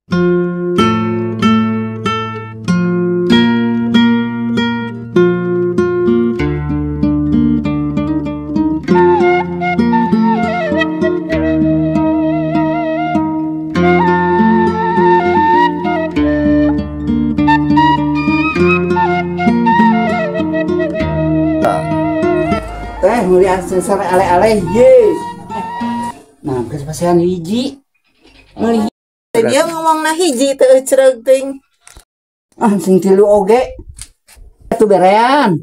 Teh mulia sensor ale-ale ye. Nah, kesepasian hiji. Meuli Dia ngomong nah hiji teu cereug teuing. ah sing tilu oge. Atuh berean.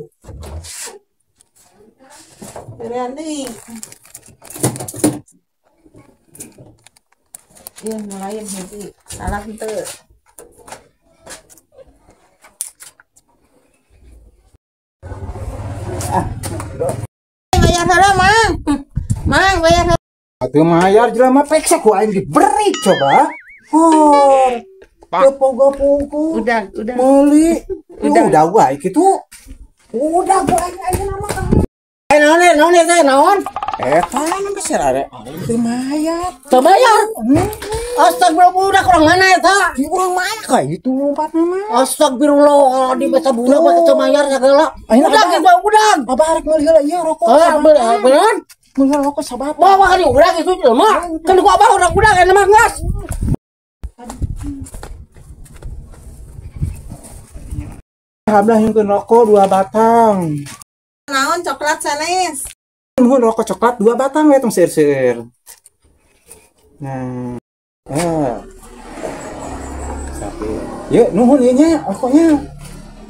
Berean deui. Ieu ngalayan hiji. Salah henteu. Bayar heula, Mang. Mang, bayar heula. Atuh mayar jelema peksa ku aing diberi coba. Oh. Gopo-gopo Udah. meuli. Udah wae kitu. Udah ku aing nama kamu. Naon teh naon? Eta nu geus are aing teh mayar. Teu bayar. Astagfirullah budak urang mana eta? Di urang mana ka itu lompatna mah. Astagfirullah di beta budak mah teu bayar segala. Budak itu budak. Apa arek meuli heula ieu rokok. Beneran? Meuli rokok sabab. Bawa kali udah itu jelema. Kan gua abah udah kan mah gas. Hablah yang rokok 2 batang. Naon coklat sanes. Nuhun rokok coklat 2 batang we tong seueur-seueur. Nah. Sapi. Yuk nuhun ieu nya rokoknya.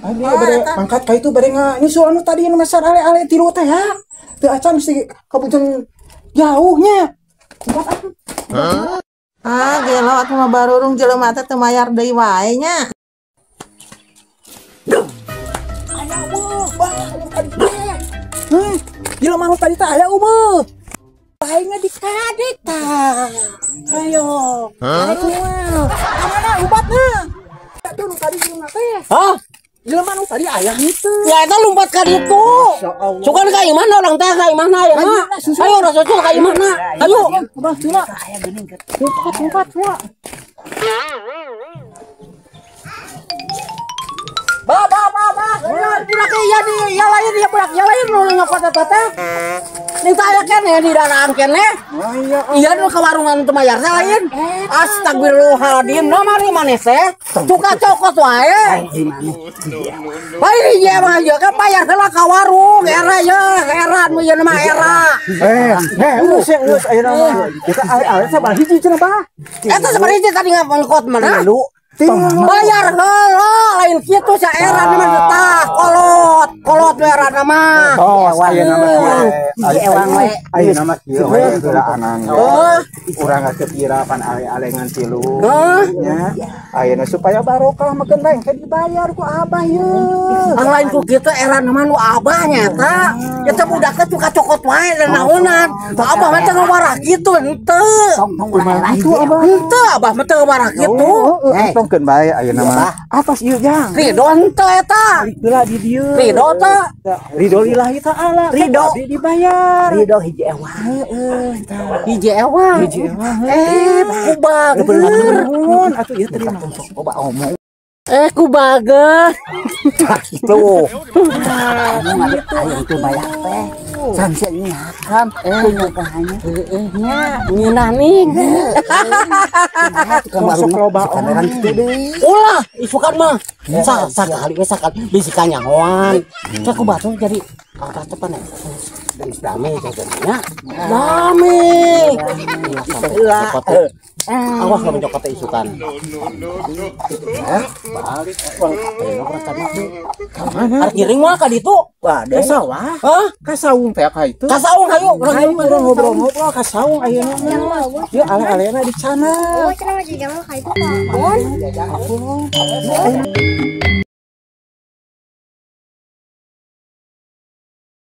Abi bade pangkat ka itu bade nyusul anu tadi nu masar ale-ale tilu teh ya. Teu acan mesti kabujeng jauhnya. Gelo atuh mah barurung jelema teh teu mayar deui wae nya. Jelema anu tadi teh aya umeuh. Aingna dikadek tah. Ayo. Mana obatna? Atuh nu tadi jelema teh. Hah? Jelema anu tadi aya itu. Ya eta lompat ka ditu. Sukan ka imana orang teh ka imana ya mah. Ayo udah susul ka imana. Ayo. Abah cula. Aya geuning ke. Lompat cula. Ba. Budak ieu ya lain ya budak ya lain nu nyokot eta teh. Ning teh aya keneh di danaan keneh. Iya nu ka warungan teu mayar teh lain. Astagfirullahaladzim, no mari manes teh. Suka cokot wae. Bae ieu mah ieu kan bayar heula ka warung, era ye, heran mah ieu mah era. Geus ayeuna mah. Kita ale-ale sabar hiji cenah Bah. Eta sabaraha tadi ngangkot mana lu? Bayar heula lain kitu saera mah tah kolot wearana mah. Ayeuna mah ewang we. Ayeuna mah kieu we geulaanan. Urang kepira pan ale-ale ngan tilu. Nya. Ayeuna supaya barokah mah genteng teh dibayar ku abah yeuh. Ang lain ku kitu era mah nu abah nya eta. Eta budak teh suka cokot wae dan naonan. Abah mah teu ngawarah kitu henteu. Itu abah. Henteu abah mah teu ngawarah kitu. Tongkeun bae ayeuna mah. Atas ieu jang. Ridho henteu eta. Heula di dieu. Ridho teh. Ridho lillahi ta'ala. Ridho dibayar. Ridho hiji ewang. Hiji ewang. Kubag. Nuhun atuh ieu teh coba omong. Kubageus. Tuh. Ayo itu bayar teh. Samsia nyiakan. Nyakahanya. Nya nyeunah ning. Masuk loba orang kitu deui. Ulah isukan mah. Sakali we sakali bisi kanyahoan. Teh ku batur jadi apa teh pan dari dame jaganya. Dame. Awas ka mencokot teh isukan. Balik orang tadi. Arek giring mah ka ditu. Wah, da sawah. Hah? Ka saung teh ka itu. Ka saung hayu Urang ngobrol-ngobrol ka saung ayeuna mah. Ieu ale-alena di sana. Oh, cenah mah jadi mah ka itu.